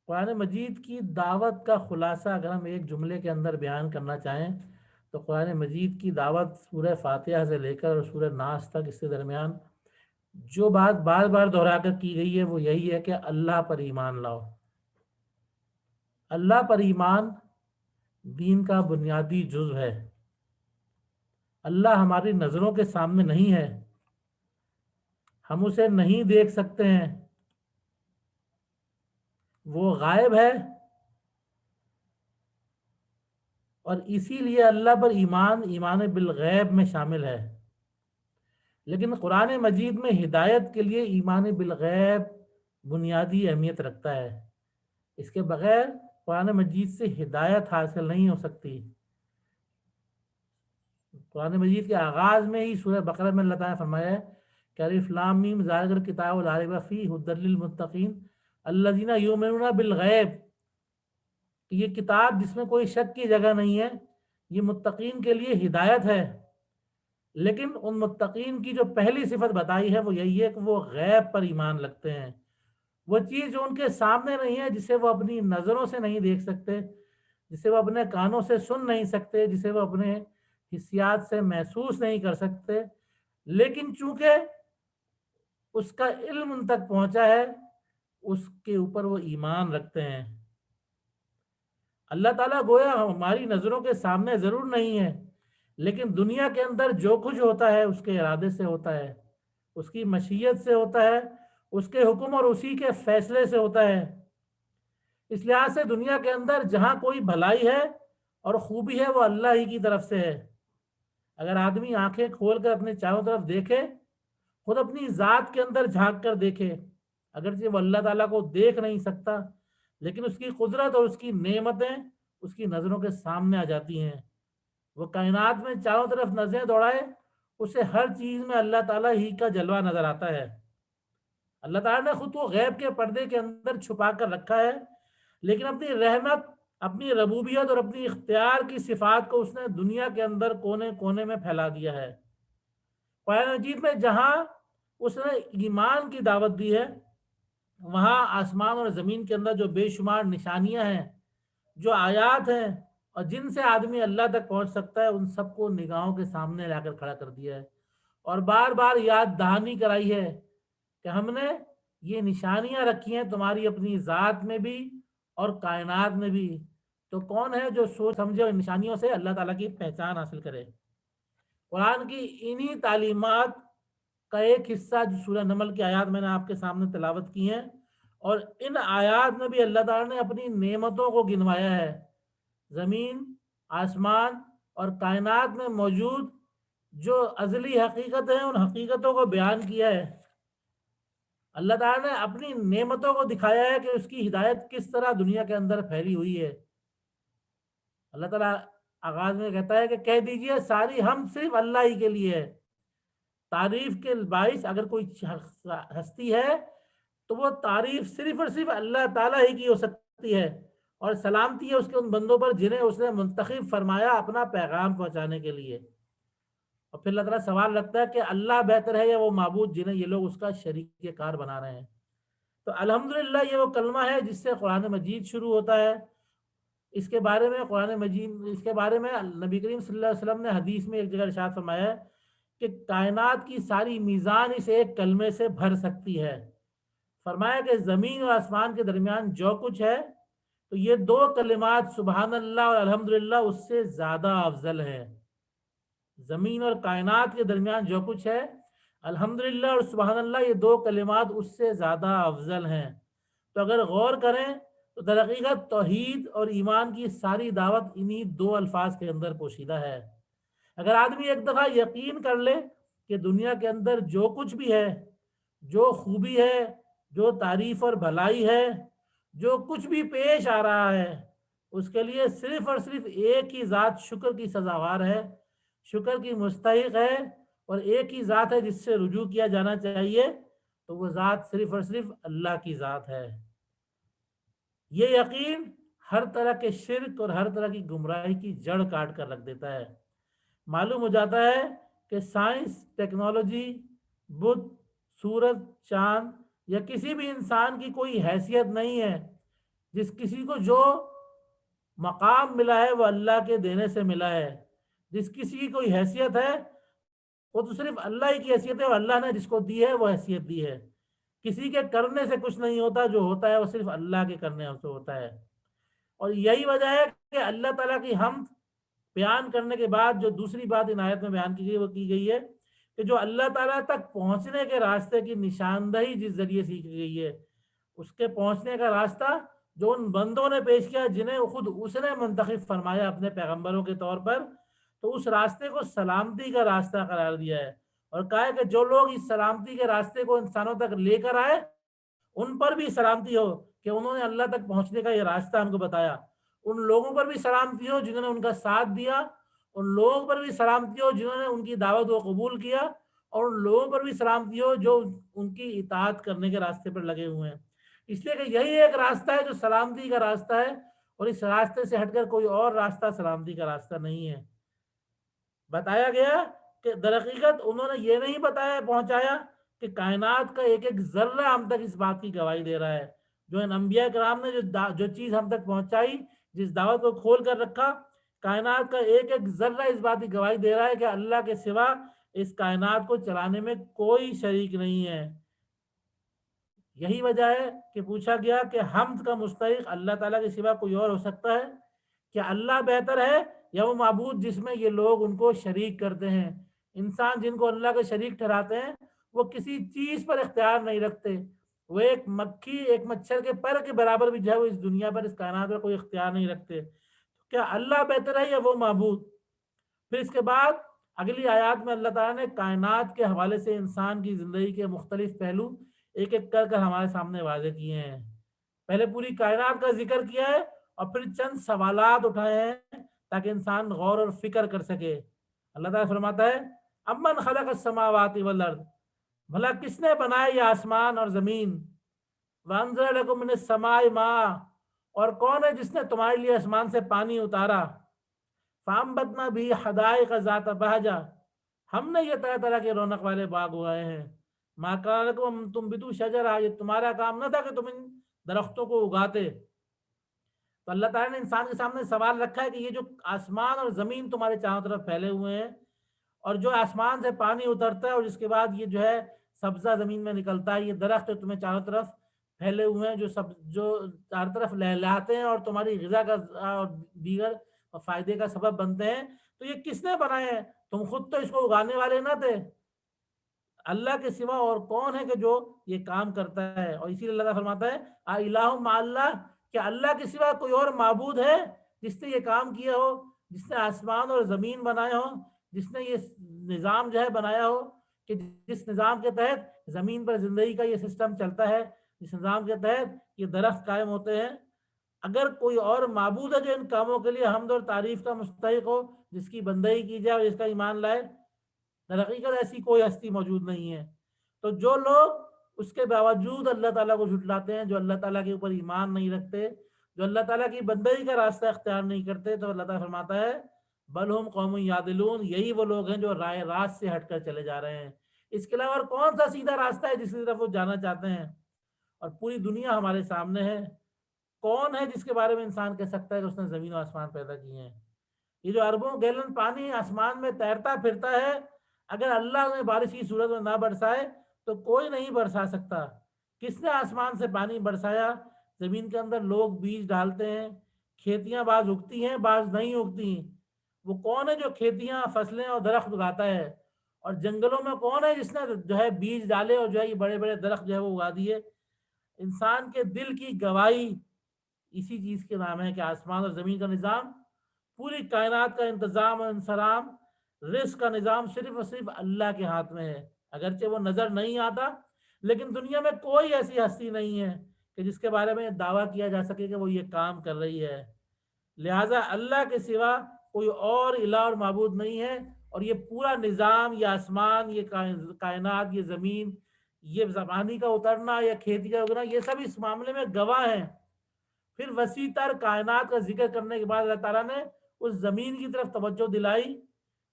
قرآن مجید کی دعوت کا خلاصہ اگر ہم ایک جملے کے اندر بیان کرنا چاہیں تو قرآن مجید کی دعوت سورہ فاتحہ سے لے کر اور سورہ ناس تک، اس کے درمیان جو بات بار بار دہرا کر کی گئی ہے وہ یہی ہے کہ اللہ پر ایمان لاؤ۔ اللہ پر ایمان دین کا بنیادی جزو ہے۔ اللہ ہماری نظروں کے سامنے نہیں ہے، ہم اسے نہیں دیکھ سکتے ہیں، وہ غائب ہے، اور اسی لیے اللہ پر ایمان ایمان بالغیب میں شامل ہے۔ لیکن قرآن مجید میں ہدایت کے لیے ایمان بالغیب بنیادی اہمیت رکھتا ہے۔ اس کے بغیر قرآن مجید سے ہدایت حاصل نہیں ہو سکتی۔ قرآن مجید کے آغاز میں ہی سورہ بقرہ میں اللہ تعالیٰ نے فرمایا ہے کہ الف لام میم ذالک الکتاب لا ریب فیہ ھدی للمتقین الذین یؤمنون بالغیب، کہ یہ کتاب جس میں کوئی شک کی جگہ نہیں ہے، یہ متقین کے لیے ہدایت ہے۔ لیکن ان متقین کی جو پہلی صفت بتائی ہے وہ یہی ہے کہ وہ غیب پر ایمان رکھتے ہیں۔ وہ چیز جو ان کے سامنے نہیں ہے، جسے وہ اپنی نظروں سے نہیں دیکھ سکتے، جسے وہ اپنے کانوں سے سن نہیں سکتے، جسے وہ اپنے حسیات سے محسوس نہیں کر سکتے، لیکن چونکہ اس کا علم ان تک پہنچا ہے، اس کے اوپر وہ ایمان رکھتے ہیں۔ اللہ تعالیٰ گویا ہماری نظروں کے سامنے ضرور نہیں ہے، لیکن دنیا کے اندر جو کچھ ہوتا ہے اس کے ارادے سے ہوتا ہے، اس کی مشیت سے ہوتا ہے، اس کے حکم اور اسی کے فیصلے سے ہوتا ہے۔ اس لحاظ سے دنیا کے اندر جہاں کوئی بھلائی ہے اور خوبی ہے وہ اللہ ہی کی طرف سے ہے۔ اگر آدمی آنکھیں کھول کر اپنے چاروں طرف دیکھے، خود اپنی ذات کے اندر جھانک کر دیکھے، اگرچہ وہ اللہ تعالیٰ کو دیکھ نہیں سکتا، لیکن اس کی قدرت اور اس کی نعمتیں اس کی نظروں کے سامنے آ جاتی ہیں۔ وہ کائنات میں چاروں طرف نظریں دوڑائے، اسے ہر چیز میں اللہ تعالیٰ ہی کا جلوہ نظر آتا ہے۔ اللہ تعالیٰ نے خود کو غیب کے پردے کے اندر چھپا کر رکھا ہے، لیکن اپنی رحمت، اپنی ربوبیت اور اپنی اختیار کی صفات کو اس نے دنیا کے اندر کونے کونے میں پھیلا دیا ہے۔ قرآن مجید میں جہاں اس نے ایمان کی دعوت دی ہے، وہاں آسمان اور زمین کے اندر جو بے شمار نشانیاں ہیں، جو آیات ہیں، اور جن سے آدمی اللہ تک پہنچ سکتا ہے، ان سب کو نگاہوں کے سامنے لا کر کھڑا کر دیا ہے، اور بار بار یاد دہانی کرائی ہے کہ ہم نے یہ نشانیاں رکھی ہیں تمہاری اپنی ذات میں بھی اور کائنات میں بھی، تو کون ہے جو سوچ سمجھے اور نشانیوں سے اللہ تعالیٰ کی پہچان حاصل کرے۔ قرآن کی انہی تعلیمات کا ایک حصہ جو سورہ نمل کی آیات میں نے آپ کے سامنے تلاوت کی ہیں، اور ان آیات میں بھی اللہ تعالیٰ نے اپنی نعمتوں کو گنوایا ہے۔ زمین، آسمان اور کائنات میں موجود جو ازلی حقیقت ہیں، ان حقیقتوں کو بیان کیا ہے۔ اللہ تعالیٰ نے اپنی نعمتوں کو دکھایا ہے کہ اس کی ہدایت کس طرح دنیا کے اندر پھیلی ہوئی ہے۔ اللہ تعالیٰ آغاز میں کہتا ہے کہ کہہ دیجئے ساری ہم صرف اللہ ہی کے لیے ہے۔ تعریف کے باعث اگر کوئی ہستی ہے تو وہ تعریف صرف اور صرف اللہ تعالیٰ ہی کی ہو سکتی ہے، اور سلامتی ہے اس کے ان بندوں پر جنہیں اس نے منتخب فرمایا اپنا پیغام پہنچانے کے لیے۔ اور پھر اللہ تعالیٰ سوال رکھتا ہے کہ اللہ بہتر ہے یا وہ معبود جنہیں یہ لوگ اس کا شریک کار بنا رہے ہیں۔ تو الحمدللہ یہ وہ کلمہ ہے جس سے قرآن مجید شروع ہوتا ہے۔ اس کے بارے میں قرآن مجید، اس کے بارے میں نبی کریم صلی اللہ علیہ وسلم نے حدیث میں ایک جگہ ارشاد فرمایا ہے کہ کائنات کی ساری میزان اس ایک کلمے سے بھر سکتی ہے۔ فرمایا کہ زمین اور آسمان کے درمیان جو کچھ ہے، تو یہ دو کلمات سبحان اللہ اور الحمدللہ اس سے زیادہ افضل ہے۔ زمین اور کائنات کے درمیان جو کچھ ہے، الحمدللہ اور سبحان اللہ، یہ دو کلمات اس سے زیادہ افضل ہیں۔ تو اگر غور کریں تو در حقیقت توحید اور ایمان کی ساری دعوت انہی دو الفاظ کے اندر پوشیدہ ہے۔ اگر آدمی ایک دفعہ یقین کر لے کہ دنیا کے اندر جو کچھ بھی ہے، جو خوبی ہے، جو تعریف اور بھلائی ہے، جو کچھ بھی پیش آ رہا ہے، اس کے لیے صرف اور صرف ایک ہی ذات شکر کی سزاوار ہے، شکر کی مستحق ہے، اور ایک ہی ذات ہے جس سے رجوع کیا جانا چاہیے، تو وہ ذات صرف اور صرف اللہ کی ذات ہے۔ یہ یقین ہر طرح کے شرک اور ہر طرح کی گمراہی کی جڑ کاٹ کر رکھ دیتا ہے۔ معلوم ہو جاتا ہے کہ سائنس، ٹیکنالوجی، بت، سورج، چاند یا کسی بھی انسان کی کوئی حیثیت نہیں ہے جس کسی کو جو مقام ملا ہے وہ اللہ کے دینے سے ملا ہے، جس کسی کی کوئی حیثیت ہے وہ تو صرف اللہ ہی کی حیثیت ہے، اور اللہ نے جس کو دی ہے وہ حیثیت دی ہے۔ کسی کے کرنے سے کچھ نہیں ہوتا، جو ہوتا ہے وہ صرف اللہ کے کرنے سے ہوتا ہے۔ اور یہی وجہ ہے کہ اللہ تعالیٰ کی حمد بیان کرنے کے بعد جو دوسری بات ان آیت میں بیان کی گئی وہ کی گئی ہے کہ جو اللہ تعالیٰ تک پہنچنے کے راستے کی نشاندہی جس ذریعے سیکھی گئی ہے، اس کے پہنچنے کا راستہ جو ان بندوں نے پیش کیا جنہیں خود اس نے منتخب فرمایا اپنے پیغمبروں کے طور پر، تو اس راستے کو سلامتی کا راستہ قرار دیا ہے، اور کہا ہے کہ جو لوگ اس سلامتی کے راستے کو انسانوں تک لے کر آئے ان پر بھی سلامتی ہو کہ انہوں نے اللہ تک پہنچنے کا یہ راستہ ہم کو بتایا، ان لوگوں پر بھی سلامتی ہو جنہوں نے ان کا ساتھ دیا، ان لوگوں پر بھی سلامتی ہو جنہوں نے ان کی دعوت کو قبول کیا، اور ان لوگوں پر بھی سلامتی ہو جو ان کی اطاعت کرنے کے راستے پر لگے ہوئے ہیں۔ اس لیے کہ یہی ایک راستہ ہے جو سلامتی کا راستہ ہے، اور اس راستے سے ہٹ کر کوئی اور راستہ سلامتی کا راستہ نہیں ہے۔ بتایا گیا کہ در حقیقت انہوں نے یہ نہیں بتایا پہنچایا کہ کائنات کا ایک ایک ذرہ ہم تک اس بات کی گواہی دے رہا ہے، جو ان انبیاء کرام نے جو چیز ہم تک پہنچائی، جس دعوت کو کھول کر رکھا، کائنات کا ایک ایک ذرہ اس بات کی گواہی دے رہا ہے کہ اللہ کے سوا اس کائنات کو چلانے میں کوئی شریک نہیں ہے۔ یہی وجہ ہے کہ پوچھا گیا کہ حمد کا مستحق اللہ تعالیٰ کے سوا کوئی اور ہو سکتا ہے؟ کیا اللہ بہتر ہے یا وہ معبود جس میں یہ لوگ ان کو شریک کرتے ہیں؟ انسان جن کو اللہ کے شریک ٹھہراتے ہیں وہ کسی چیز پر اختیار نہیں رکھتے، وہ ایک مکھی ایک مچھر کے پر کے برابر بھی جو ہے وہ اس دنیا پر اس کائنات پر کوئی اختیار نہیں رکھتے۔ کیا اللہ بہتر ہے یا وہ معبود؟ پھر اس کے بعد اگلی آیات میں اللہ تعالیٰ نے کائنات کے حوالے سے انسان کی زندگی کے مختلف پہلو ایک ایک کر کر ہمارے سامنے واضح کیے ہیں۔ پہلے پوری کائنات کا ذکر کیا ہے، اور پھر چند سوالات اٹھائے ہیں تاکہ انسان غور اور فکر کر سکے۔ اللہ تعالیٰ فرماتا ہے امن خلق السماوات والارض، بھلا کس نے بنایا یہ آسمان اور زمین، وانزل لکم من السماء ماء، اور کون ہے جس نے تمہارے لیے آسمان سے پانی اتارا، فانبتنا بھی حدائق ذات بہجہ، ہم نے یہ طرح طرح کے رونق والے باغ اگائے ہیں، ما کان لکم ان تنبتوا شجرا، یہ تمہارا کام نہ تھا کہ تم ان درختوں کو اگاتے۔ تو اللہ تعالیٰ نے انسان کے سامنے سوال رکھا ہے کہ یہ جو آسمان اور زمین تمہارے چاروں طرف پھیلے ہوئے ہیں، اور جو آسمان سے پانی اترتا ہے اور اس کے بعد یہ جو ہے سبزہ زمین میں نکلتا ہے، یہ درخت جو تمہیں چاروں طرف پھیلے ہوئے ہیں جو چاروں طرف لہلاتے ہیں اور تمہاری غذا کا اور دیگر فائدے کا سبب بنتے ہیں، تو یہ کس نے بنائے ہیں؟ تم خود تو اس کو اگانے والے نہ تھے۔ اللہ کے سوا اور کون ہے کہ جو یہ کام کرتا ہے؟ اور اسی لیے اللہ تعالیٰ فرماتا ہے الہ مع اللہ، کہ اللہ کے سوا کوئی اور معبود ہے جس نے یہ کام کیا ہو، جس نے آسمان اور زمین بنائے ہو، جس نے یہ نظام جو ہے بنایا ہو کہ جس نظام کے تحت زمین پر زندگی کا یہ سسٹم چلتا ہے، جس نظام کے تحت یہ درخت قائم ہوتے ہیں؟ اگر کوئی اور معبود ہے جو ان کاموں کے لیے حمد اور تعریف کا مستحق ہو، جس کی بندگی کی جائے اور جس کا ایمان لائے، در حقیقت ایسی کوئی ہستی موجود نہیں ہے۔ تو جو لوگ اس کے باوجود اللہ تعالیٰ کو جھٹلاتے ہیں، جو اللہ تعالیٰ کے اوپر ایمان نہیں رکھتے، جو اللہ تعالیٰ کی بندگی کا راستہ اختیار نہیں کرتے، تو اللہ تعالیٰ فرماتا ہے بل ہم قوم یعدلون، یہی وہ لوگ ہیں جو رائے راست سے ہٹ کر چلے جا رہے ہیں۔ اس کے علاوہ اور کون سا سیدھا راستہ ہے جس کی طرف وہ جانا چاہتے ہیں؟ اور پوری دنیا ہمارے سامنے ہے، کون ہے جس کے بارے میں انسان کہہ سکتا ہے کہ اس نے زمین و آسمان پیدا کیے ہیں؟ یہ جو اربوں گیلن پانی آسمان میں تیرتا پھرتا ہے، اگر اللہ نے بارش کی صورت میں نہ برسائے تو کوئی نہیں برسا سکتا۔ کس نے آسمان سے پانی برسایا؟ زمین کے اندر لوگ بیج ڈالتے ہیں، کھیتیاں بعض اگتی ہیں بعض نہیں اگتی ہیں۔ وہ کون ہے جو کھیتیاں فصلیں اور درخت اگاتا ہے؟ اور جنگلوں میں کون ہے جس نے جو ہے بیج ڈالے اور جو ہے یہ بڑے بڑے درخت جو ہے وہ اگا دیے؟ انسان کے دل کی گواہی اسی چیز کے نام ہے کہ آسمان اور زمین کا نظام، پوری کائنات کا انتظام اور انسلام، رزق کا نظام صرف اور صرف اللہ کے ہاتھ میں ہے۔ اگرچہ وہ نظر نہیں آتا، لیکن دنیا میں کوئی ایسی ہستی نہیں ہے کہ جس کے بارے میں دعویٰ کیا جا سکے کہ وہ یہ کام کر رہی ہے۔ لہٰذا اللہ کے سوا کوئی اور الہ اور معبود نہیں ہے، اور یہ پورا نظام، یہ آسمان، یہ کائنات، یہ زمین، یہ زمانی کا اترنا یا کھیتی کا اگنا، یہ سب اس معاملے میں گواہ ہیں۔ پھر وسیع تر کائنات کا ذکر کرنے کے بعد اللہ تعالیٰ نے اس زمین کی طرف توجہ دلائی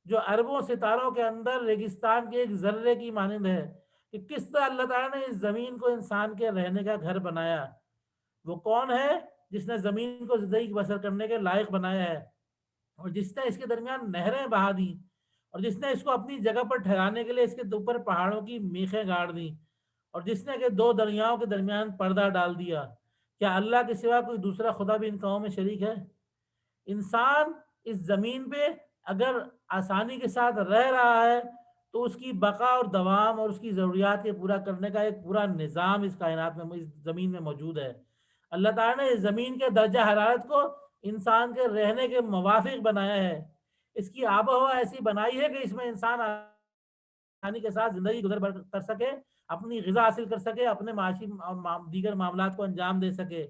جو اربوں ستاروں کے اندر ریگستان کے ایک ذرے کی مانند ہے، کہ کس طرح اللہ تعالیٰ نے اس زمین کو انسان کے رہنے کا گھر بنایا۔ وہ کون ہے جس نے زمین کو زندگی بسر کرنے کے لائق بنایا ہے، اور جس نے اس کے درمیان نہریں بہا دی، اور جس نے اس کو اپنی جگہ پر ٹھہرانے کے لیے اس کے اوپر پہاڑوں کی میخیں گاڑ دی، اور جس نے کہ دو دریاؤں کے درمیان پردہ ڈال دیا، کیا اللہ کے سوا کوئی دوسرا خدا بھی ان کاموں میں شریک ہے؟ انسان اس زمین پہ اگر آسانی کے ساتھ رہ رہا ہے تو اس کی بقا اور دوام اور اس کی ضروریات کے پورا کرنے کا ایک پورا نظام اس کائنات میں، اس زمین میں موجود ہے۔ اللہ تعالیٰ نے اس زمین کے درجہ حرارت کو انسان کے رہنے کے موافق بنایا ہے، اس کی آب و ہوا ایسی بنائی ہے کہ اس میں انسان آسانی کے ساتھ زندگی گزر بسر کر سکے، اپنی غذا حاصل کر سکے، اپنے معاشی اور دیگر معاملات کو انجام دے سکے۔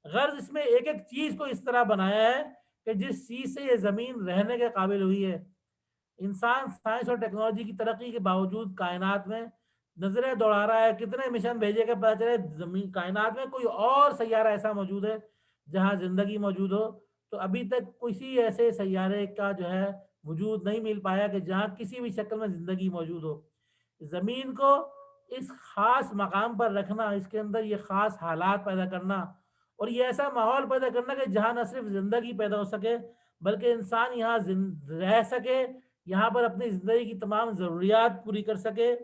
غرض اس میں ایک ایک چیز کو اس طرح بنایا ہے کہ جس چیز سے یہ زمین رہنے کے قابل ہوئی ہے۔ انسان سائنس اور ٹیکنالوجی کی ترقی کے باوجود کائنات میں نظریں دوڑا رہا ہے، کتنے مشن بھیجے کے پتہ چلے زمین کائنات میں کوئی اور سیارہ ایسا موجود ہے جہاں زندگی موجود ہو، تو ابھی تک کسی ایسے سیارے کا جو ہے وجود نہیں مل پایا کہ جہاں کسی بھی شکل میں زندگی موجود ہو۔ زمین کو اس خاص مقام پر رکھنا، اس کے اندر یہ خاص حالات پیدا کرنا، اور یہ ایسا ماحول پیدا کرنا کہ جہاں نہ صرف زندگی پیدا ہو سکے بلکہ انسان یہاں رہ سکے، یہاں پر اپنی زندگی کی تمام ضروریات پوری کر سکے،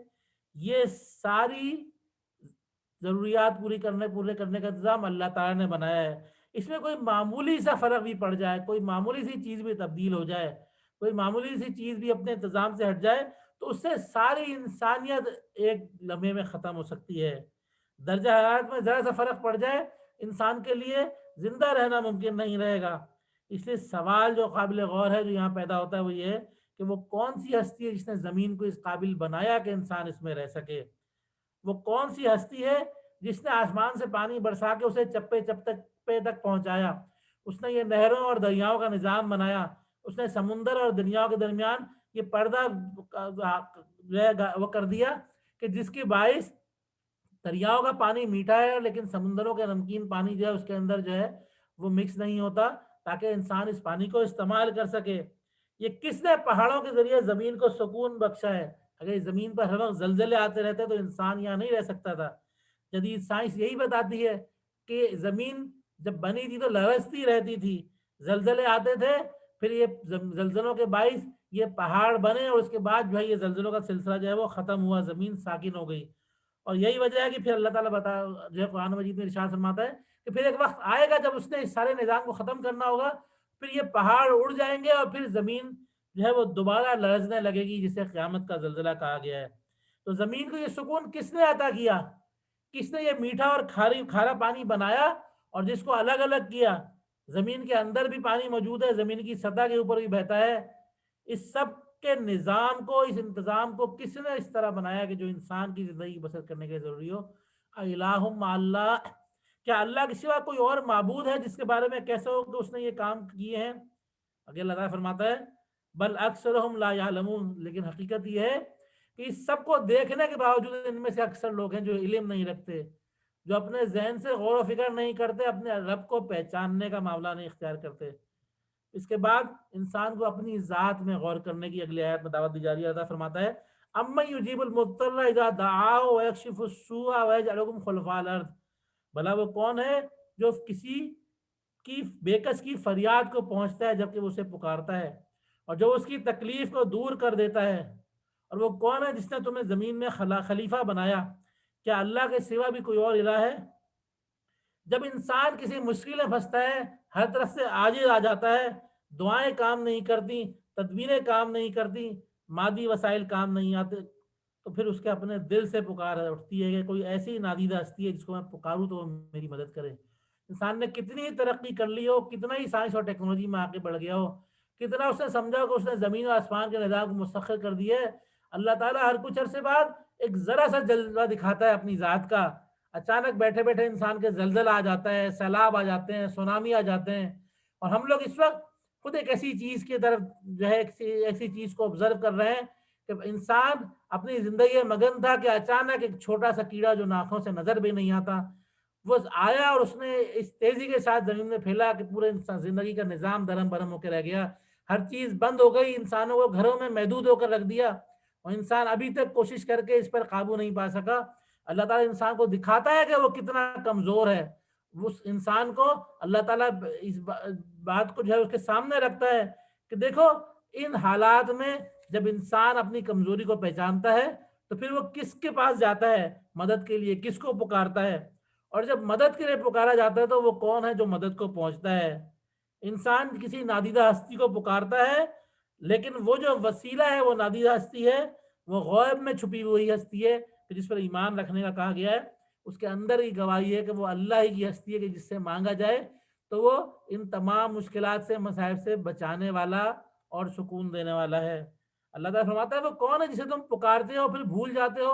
یہ ساری ضروریات پورے کرنے کا انتظام اللہ تعالیٰ نے بنایا ہے۔ اس میں کوئی معمولی سا فرق بھی پڑ جائے، کوئی معمولی سی چیز بھی تبدیل ہو جائے، کوئی معمولی سی چیز بھی اپنے انتظام سے ہٹ جائے تو اس سے ساری انسانیت ایک لمحے میں ختم ہو سکتی ہے۔ درجہ حرارت میں ذرا سا فرق پڑ جائے، انسان کے لیے زندہ رہنا ممکن نہیں رہے گا۔ اس لیے سوال جو قابل غور ہے جو یہاں پیدا ہوتا ہے وہ یہ ہے کہ وہ کون سی ہستی ہے جس نے زمین کو اس قابل بنایا کہ انسان اس میں رہ سکے؟ وہ کون سی ہستی ہے جس نے آسمان سے پانی برسا کے اسے چپے چپے تک پہنچایا؟ اس نے یہ نہروں اور دریاؤں کا نظام بنایا، اس نے سمندر اور دریاؤں کے درمیان یہ پردہ جو ہے وہ کر دیا کہ جس کی باعث دریاؤں کا پانی میٹھا ہے لیکن سمندروں کا نمکین پانی جو ہے اس کے اندر جو ہے وہ مکس نہیں ہوتا، تاکہ انسان اس پانی کو استعمال کر سکے۔ یہ کس نے پہاڑوں کے ذریعے زمین کو سکون بخشا ہے؟ اگر زمین پر ہر وقت زلزلے آتے رہتے تو انسان یہاں نہیں رہ سکتا تھا۔ جدید سائنس یہی بتاتی ہے کہ زمین جب بنی تھی تو لرزتی رہتی تھی، زلزلے آتے تھے، پھر یہ زلزلوں کے باعث یہ پہاڑ بنے اور اس کے بعد جو ہے یہ زلزلوں کا سلسلہ جو ہے وہ ختم ہوا، زمین ساکن ہو گئی۔ اور یہی وجہ ہے کہ پھر اللہ تعالیٰ جو ہے قرآن مجید میں ارشاد فرماتا ہے کہ پھر ایک وقت آئے گا جب اس نے اس سارے نظام کو ختم کرنا ہوگا، پھر یہ پہاڑ اڑ جائیں گے اور پھر زمین جو ہے وہ دوبارہ لرزنے لگے گی، جسے قیامت کا زلزلہ کہا گیا ہے۔ تو زمین کو یہ سکون کس نے عطا کیا؟ کس نے یہ میٹھا اور کھارا پانی بنایا اور جس کو الگ الگ کیا؟ زمین کے اندر بھی پانی موجود ہے، زمین کی سطح کے اوپر بھی بہتا ہے۔ اس سب کے نظام کو، اس انتظام کو کس نے اس طرح بنایا کہ جو انسان کی زندگی بسر کرنے کے ضروری ہو؟ الہ مع اللہ، کیا اللہ کے سوا کوئی اور معبود ہے جس کے بارے میں کیسے ہو کہ اس نے یہ کام کیے ہیں؟ اگر اللہ تعالیٰ فرماتا ہے بل اکثرہم لا یعلمون، لیکن حقیقت یہ ہے کہ اس سب کو دیکھنے کے باوجود ان میں سے اکثر لوگ ہیں جو علم نہیں رکھتے، جو اپنے ذہن سے غور و فکر نہیں کرتے، اپنے رب کو پہچاننے کا معاملہ نہیں اختیار کرتے۔ اس کے بعد انسان کو اپنی ذات میں غور کرنے کی اگلی آیت میں دعوت دی جا رہی ہے۔ اللہ فرماتا ہے امن یجیب المضطر اذا دعاہ ویکشف السوء ویجعلکم خلفاء الارض، بھلا وہ کون ہے جو کسی کی بےکس کی فریاد کو پہنچتا ہے جبکہ وہ اسے پکارتا ہے، اور جو اس کی تکلیف کو دور کر دیتا ہے، اور وہ کون ہے جس نے تمہیں زمین میں خلیفہ بنایا؟ کیا اللہ کے سوا بھی کوئی اور الہ ہے؟ جب انسان کسی مشکل میں پھنستا ہے، ہر طرف سے عاجز آ جاتا ہے، دعائیں کام نہیں کرتی، تدبیریں کام نہیں کرتی، مادی وسائل کام نہیں آتے، تو پھر اس کے اپنے دل سے پکار اٹھتی ہے کہ کوئی ایسی نادیدہ ہستی ہے جس کو میں پکاروں تو وہ میری مدد کرے۔ انسان نے کتنی ہی ترقی کر لی ہو، کتنا ہی سائنس اور ٹیکنالوجی میں آگے بڑھ گیا ہو، کتنا اس نے سمجھا کہ اس نے زمین و آسمان کے نظام کو مسخر کر دیا ہے، اللہ تعالیٰ ہر کچھ عرصے بعد ایک ذرا سا جلوہ دکھاتا ہے اپنی ذات کا۔ اچانک بیٹھے بیٹھے انسان کے زلزلہ آ جاتا ہے، سیلاب آ جاتے ہیں، سونامی آ جاتے ہیں، اور ہم لوگ اس وقت خود ایک ایسی چیز کی طرف جو ہے ایسی چیز کو آبزرو کر رہے ہیں کہ انسان اپنی زندگی میں مگن تھا کہ اچانک ایک چھوٹا سا کیڑا جو ناخوں سے نظر بھی نہیں آتا وہ آیا اور اس نے اس تیزی کے ساتھ زمین میں پھیلا کہ پورے زندگی کا نظام درم برہم ہو کے رہ گیا، ہر چیز بند ہو گئی، انسانوں کو گھروں میں محدود ہو کر رکھ دیا، اور انسان ابھی تک کوشش کر کے اس پر قابو نہیں پا سکا۔ اللہ تعالیٰ انسان کو دکھاتا ہے کہ وہ کتنا کمزور ہے، اس انسان کو اللہ تعالیٰ اس بات کو جو ہے اس کے سامنے رکھتا ہے کہ دیکھو ان حالات میں جب انسان اپنی کمزوری کو پہچانتا ہے تو پھر وہ کس کے پاس جاتا ہے مدد کے لیے، کس کو پکارتا ہے، اور جب مدد کے لیے پکارا جاتا ہے تو وہ کون ہے جو مدد کو پہنچتا ہے؟ انسان کسی نادیدہ ہستی کو پکارتا ہے، لیکن وہ جو وسیلہ ہے وہ نادیدہ ہستی ہے، وہ غیب میں چھپی ہوئی ہستی ہے کہ جس پر ایمان رکھنے کا کہا گیا ہے، اس کے اندر ہی گواہی ہے کہ وہ اللہ ہی کی ہستی ہے کہ جس سے مانگا جائے تو وہ ان تمام مشکلات سے، مصائب سے بچانے والا اور سکون دینے والا ہے۔ اللہ تعالیٰ فرماتا ہے وہ کون ہے جسے تم پکارتے ہو پھر بھول جاتے ہو؟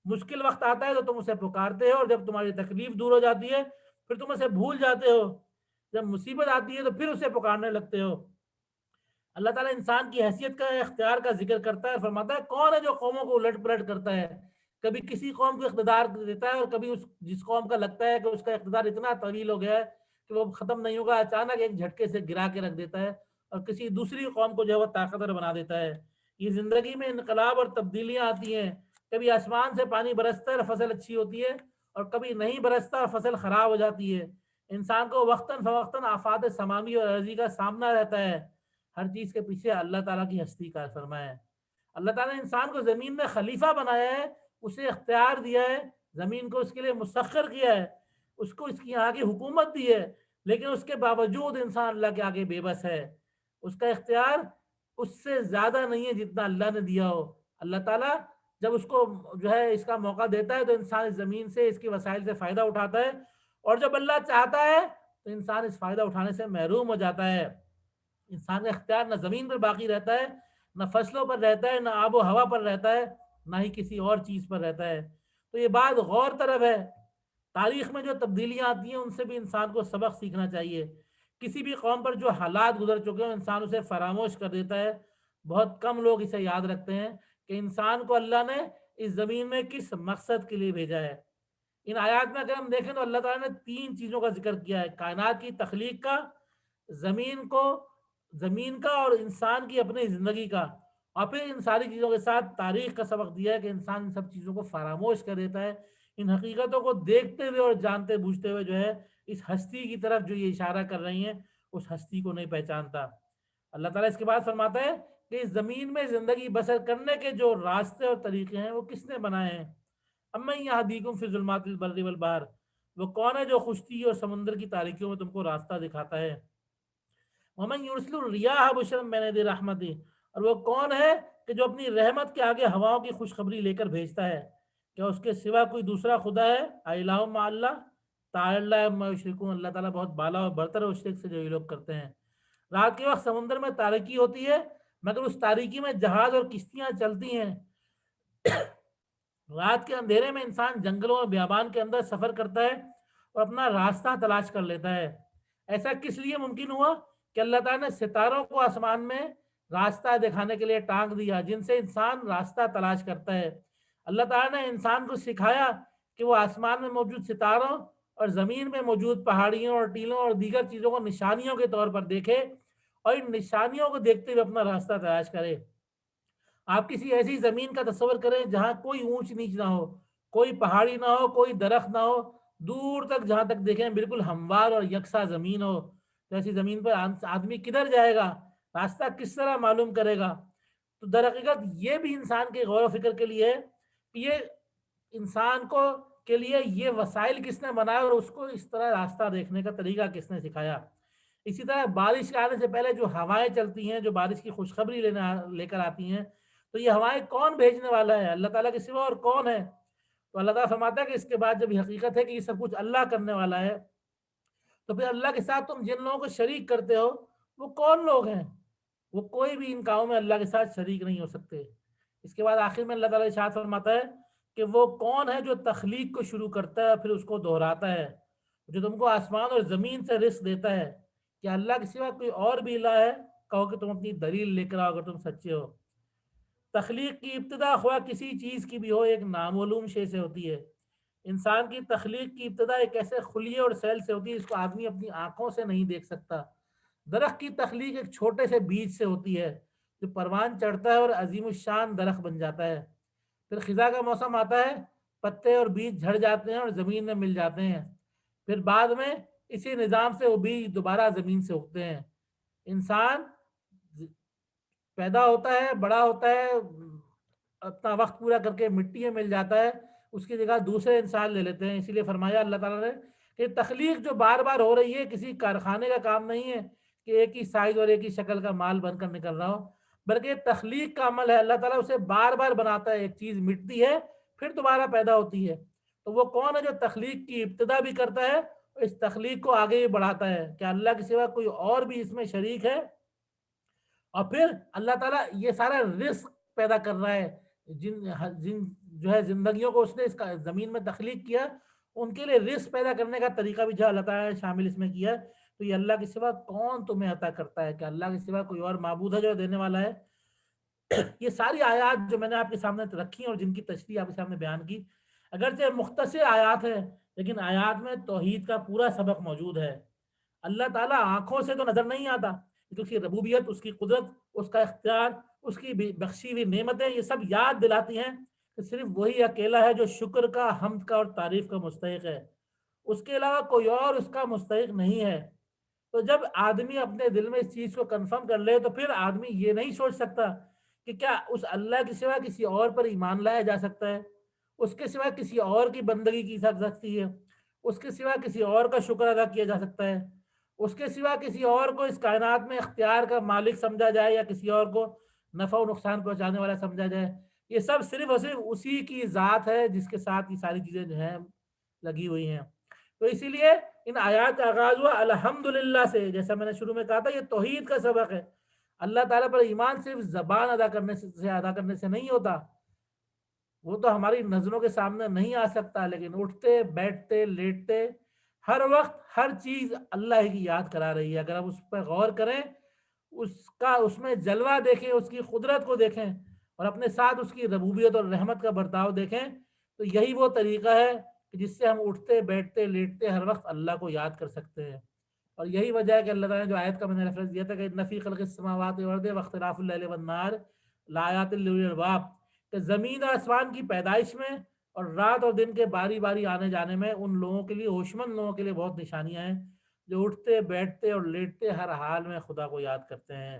مشکل وقت آتا ہے تو تم اسے پکارتے ہو، اور جب تمہاری تکلیف دور ہو جاتی ہے پھر تم اسے بھول جاتے ہو، جب مصیبت آتی ہے تو پھر اسے پکارنے لگتے ہو۔ اللہ تعالیٰ انسان کی حیثیت کا اختیار کا ذکر کرتا ہے، فرماتا ہے کون ہے جو قوموں کو الٹ پلٹ کرتا ہے، کبھی کسی قوم کو اقتدار دیتا ہے اور کبھی جس قوم کا لگتا ہے کہ اس کا اقتدار اتنا طویل ہو گیا ہے کہ وہ ختم نہیں ہوگا، اچانک ایک جھٹکے سے گرا کے رکھ دیتا ہے اور کسی دوسری قوم کو جو ہے وہ طاقتور بنا دیتا ہے۔ یہ زندگی میں انقلاب اور تبدیلیاں آتی ہیں، کبھی آسمان سے پانی برستا ہے اور فصل اچھی ہوتی ہے، اور کبھی نہیں برستا اور فصل خراب ہو جاتی ہے۔ انسان کو وقتاً فوقتاً آفات سماوی اور ارضی کا سامنا رہتا ہے، ہر چیز کے پیچھے اللہ تعالیٰ کی ہستی کا فرما ہے۔ اللہ تعالیٰ نے انسان کو زمین میں خلیفہ بنایا ہے، اسے اختیار دیا ہے، زمین کو اس کے لیے مسخر کیا ہے، اس کو اس کی یہاں کی حکومت دی ہے، لیکن اس کے باوجود انسان اللہ کے آگے بے بس ہے۔ اس کا اختیار اس سے زیادہ نہیں ہے جتنا اللہ نے دیا ہو۔ اللہ تعالیٰ جب اس کو جو ہے اس کا موقع دیتا ہے تو انسان اس زمین سے، اس کی وسائل سے فائدہ اٹھاتا ہے، اور جب اللہ چاہتا ہے تو انسان اس فائدہ اٹھانے سے محروم ہو جاتا ہے۔ انسان کا اختیار نہ زمین پر باقی رہتا ہے، نہ فصلوں پر رہتا ہے، نہ آب و ہوا پر رہتا ہے، نہ ہی کسی اور چیز پر رہتا ہے۔ تو یہ بات غور طلب ہے۔ تاریخ میں جو تبدیلیاں آتی ہیں ان سے بھی انسان کو سبق سیکھنا چاہیے۔ کسی بھی قوم پر جو حالات گزر چکے ہیں انسان اسے فراموش کر دیتا ہے، بہت کم لوگ اسے یاد رکھتے ہیں کہ انسان کو اللہ نے اس زمین میں کس مقصد کے لیے بھیجا ہے۔ ان آیات میں اگر ہم دیکھیں تو اللہ تعالیٰ نے 3 چیزوں کا ذکر کیا ہے: کائنات کی تخلیق کا، زمین کو، زمین کا اور انسان کی اپنی زندگی کا، اور پھر ان ساری چیزوں کے ساتھ تاریخ کا سبق دیا ہے کہ انسان ان سب چیزوں کو فراموش کر دیتا ہے، ان حقیقتوں کو دیکھتے ہوئے اور جانتے بوجھتے ہوئے جو ہے اس ہستی کی طرف جو یہ اشارہ کر رہی ہیں اس ہستی کو نہیں پہچانتا۔ اللہ تعالیٰ اس کے بعد فرماتا ہے کہ اس زمین میں زندگی بسر کرنے کے جو راستے اور طریقے ہیں وہ کس نے بنائے ہیں؟ امن یہدیکم فی ظلمات البر والبحر، وہ کون ہے جو خشکی اور سمندر کی تاریکیوں میں تم کو راستہ دکھاتا ہے؟ ومن یرسل الریاح بشرا بین یدی رحمتہ، اور وہ کون ہے کہ جو اپنی رحمت کے آگے ہواؤں کی خوشخبری لے کر بھیجتا ہے؟ کیا اس کے سوا کوئی دوسرا خدا ہے؟ الہ مع اللہ، تعالی اللہ عما یشرکون، اللہ تعالیٰ بہت بالا اور برتر ہے اس شرک سے جو یہ لوگ کرتے ہیں۔ رات کے وقت سمندر میں تاریکی ہوتی ہے، مگر اس تاریکی میں جہاز اور کشتیاں چلتی ہیں۔ رات کے اندھیرے میں انسان جنگلوں اور بیابان کے اندر سفر کرتا ہے اور اپنا راستہ تلاش کر لیتا ہے۔ ایسا کس لیے ممکن ہوا؟ کہ اللہ تعالیٰ نے ستاروں کو آسمان میں راستہ دکھانے کے لیے ٹانگ دیا جن سے انسان راستہ تلاش کرتا ہے۔ اللہ تعالیٰ نے انسان کو سکھایا کہ وہ آسمان میں موجود ستاروں اور زمین میں موجود پہاڑیوں اور ٹیلوں اور دیگر چیزوں کو نشانیوں کے طور پر دیکھے اور ان نشانیوں کو دیکھتے ہوئے اپنا راستہ تلاش کرے۔ آپ کسی ایسی زمین کا تصور کریں جہاں کوئی اونچ نیچ نہ ہو، کوئی پہاڑی نہ ہو، کوئی درخت نہ ہو، دور تک جہاں تک دیکھیں بالکل ہموار اور یکساں زمین ہو، تو ایسی زمین پر آدمی کدھر جائے گا؟ راستہ کس طرح معلوم کرے گا؟ تو در حقیقت یہ بھی انسان کے غور و فکر کے لیے ہے کہ یہ انسان کو کے لیے یہ وسائل کس نے بنایا اور اس کو اس طرح راستہ دیکھنے کا طریقہ کس نے سکھایا۔ اسی طرح بارش کے آنے سے پہلے جو ہوائیں چلتی ہیں، جو بارش کی خوشخبری لے کر آتی ہیں، تو یہ ہوائیں کون بھیجنے والا ہے؟ اللہ تعالیٰ کے سوا اور کون ہے؟ تو اللہ تعالیٰ فرماتا ہے کہ اس کے بعد جب یہ حقیقت ہے کہ یہ سب کچھ اللہ کرنے والا ہے، تو پھر اللہ کے ساتھ تم جن لوگوں کو شریک کرتے ہو وہ کون لوگ ہیں؟ وہ کوئی بھی ان کاموں میں اللہ کے ساتھ شریک نہیں ہو سکتے۔ اس کے بعد آخر میں اللہ تعالیٰ ارشاد فرماتا ہے کہ وہ کون ہے جو تخلیق کو شروع کرتا ہے پھر اس کو دہراتا ہے، جو تم کو آسمان اور زمین سے رزق دیتا ہے۔ کیا اللہ کے سوا کوئی اور بھی الہ ہے؟ کہو کہ تم اپنی دلیل لے کر آؤ اگر تم سچے ہو۔ تخلیق کی ابتدا خواہ کسی چیز کی بھی ہو ایک نامعلوم شے سے ہوتی ہے۔ انسان کی تخلیق کی ابتدا ایک ایسے خلیے اور سیل سے ہوتی ہے جس کو آدمی اپنی آنکھوں سے نہیں دیکھ سکتا۔ درخت کی تخلیق ایک چھوٹے سے بیج سے ہوتی ہے جو پروان چڑھتا ہے اور عظیم الشان درخت بن جاتا ہے۔ پھر خزاں کا موسم آتا ہے، پتے اور بیج جھڑ جاتے ہیں اور زمین میں مل جاتے ہیں۔ پھر بعد میں اسی نظام سے وہ بیج دوبارہ زمین سے اگتے ہیں. انسان پیدا ہوتا ہے، بڑا ہوتا ہے، اپنا وقت پورا کر کے مٹی میں مل جاتا ہے، اس کی جگہ دوسرے انسان لے لیتے ہیں. اسی لیے فرمایا اللہ تعالیٰ نے کہ تخلیق جو بار بار ہو رہی ہے کسی کارخانے کا کام نہیں ہے کہ ایک ہی سائز اور ایک ہی شکل کا مال بن کر نکل رہا ہو، بلکہ تخلیق کا عمل ہے. اللہ تعالیٰ اسے بار بار بناتا ہے، ایک چیز مٹتی ہے پھر دوبارہ پیدا ہوتی ہے. تو وہ کون ہے جو تخلیق کی ابتدا بھی کرتا ہے اور اس تخلیق کو آگے بھی بڑھاتا ہے؟ کیا اللہ کے سوا کوئی اور بھی اس میں شریک ہے؟ اور پھر اللہ تعالیٰ یہ سارا رزق پیدا کر رہا ہے. جن جو ہے زندگیوں کو اس نے اس کا زمین میں تخلیق کیا، ان کے لیے رزق پیدا کرنے کا طریقہ بھی جو اللہ تعالیٰ نے شامل اس میں کیا ہے. تو یہ اللہ کے سوا کون تمہیں عطا کرتا ہے؟ کہ اللہ کے سوا کوئی اور معبود ہے جو دینے والا ہے؟ یہ ساری آیات جو میں نے آپ کے سامنے رکھی ہیں اور جن کی تشریح آپ کے سامنے بیان کی، اگرچہ مختصر آیات ہیں لیکن آیات میں توحید کا پورا سبق موجود ہے. اللہ تعالیٰ آنکھوں سے تو نظر نہیں آتا، لیکن اس کی ربوبیت، اس کی قدرت، اس کا اختیار، اس کی بخشی ہوئی نعمتیں یہ سب یاد دلاتی ہیں کہ صرف وہی اکیلا ہے جو شکر کا، حمد کا اور تعریف کا مستحق ہے. اس کے علاوہ کوئی اور اس کا مستحق نہیں ہے. تو جب آدمی اپنے دل میں اس چیز کو کنفرم کر لے تو پھر آدمی یہ نہیں سوچ سکتا کہ کیا اس اللہ کے سوا کسی اور پر ایمان لایا جا سکتا ہے، اس کے سوا کسی اور کی بندگی کی جا سکتی ہے، اس کے سوا کسی اور کا شکر ادا کیا جا سکتا ہے، اس کے سوا کسی اور کو اس کائنات میں اختیار کا مالک سمجھا جائے یا کسی اور کو نفع و نقصان پہنچانے والا سمجھا جائے. یہ سب صرف اور صرف اسی کی ذات ہے جس کے ساتھ یہ ساری چیزیں جو ہیں لگی ہوئی ہیں. تو اسی لیے ان آیات کا آغاز ہوا الحمدللہ سے. جیسا میں نے شروع میں کہا تھا یہ توحید کا سبق ہے. اللہ تعالیٰ پر ایمان صرف زبان ادا کرنے سے نہیں ہوتا، وہ تو ہماری نظروں کے سامنے نہیں آ سکتا، لیکن اٹھتے بیٹھتے لیٹتے ہر وقت ہر چیز اللہ کی یاد کرا رہی ہے. اگر ہم اس پر غور کریں، اس میں جلوہ دیکھیں، اس کی قدرت کو دیکھیں اور اپنے ساتھ اس کی ربوبیت اور رحمت کا برتاؤ دیکھیں، تو یہی وہ طریقہ ہے کہ جس سے ہم اٹھتے بیٹھتے لیٹتے ہر وقت اللہ کو یاد کر سکتے ہیں. اور یہی وجہ ہے کہ اللہ تعالیٰ نے جو آیت کا میں نے ریفرنس دیا تھا کہ ان فی خلق السماوات والارض واختلاف اللیل والنہار لآیات لأولی الالباب، کہ زمین اور آسمان کی پیدائش میں اور رات اور دن کے باری باری آنے جانے میں ان لوگوں کے لیے، ہوشمند لوگوں کے لیے بہت نشانیاں ہیں جو اٹھتے بیٹھتے اور لیٹتے ہر حال میں خدا کو یاد کرتے ہیں.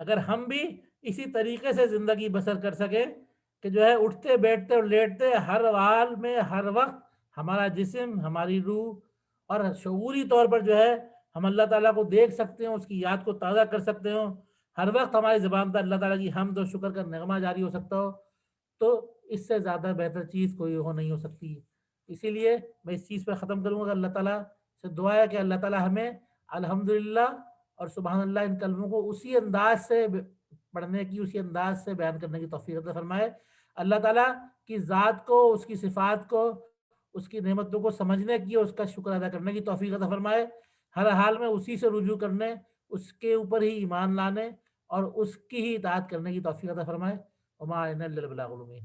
اگر ہم بھی اسی طریقے سے زندگی بسر کر سکیں کہ جو ہے اٹھتے بیٹھتے اور لیٹتے ہر حال میں ہر وقت ہمارا جسم، ہماری روح اور شعوری طور پر جو ہے ہم اللہ تعالیٰ کو دیکھ سکتے ہوں، اس کی یاد کو تازہ کر سکتے ہوں، ہر وقت ہماری زبان پر اللہ تعالیٰ کی حمد و شکر کا نغمہ جاری ہو سکتا ہو، تو اس سے زیادہ بہتر چیز کوئی ہو نہیں ہو سکتی. اسی لیے میں اس چیز پہ ختم کروں گا. اللہ تعالیٰ سے دعا ہے کہ اللہ تعالیٰ ہمیں الحمدللہ اور سبحان اللہ ان کلموں کو اسی انداز سے پڑھنے کی، اسی انداز سے بیان کرنے کی توفیق عطا فرمائے. اللہ تعالیٰ کی ذات کو، اس کی صفات کو، اس کی نعمتوں کو سمجھنے کی اور اس کا شکر ادا کرنے کی توفیق عطا فرمائے. ہر حال میں اسی سے رجوع کرنے، اس کے اوپر ہی ایمان لانے اور اس کی ہی اطاعت کرنے کی توفیق عطا فرمائے. وما علینا الا البلاغ المبین.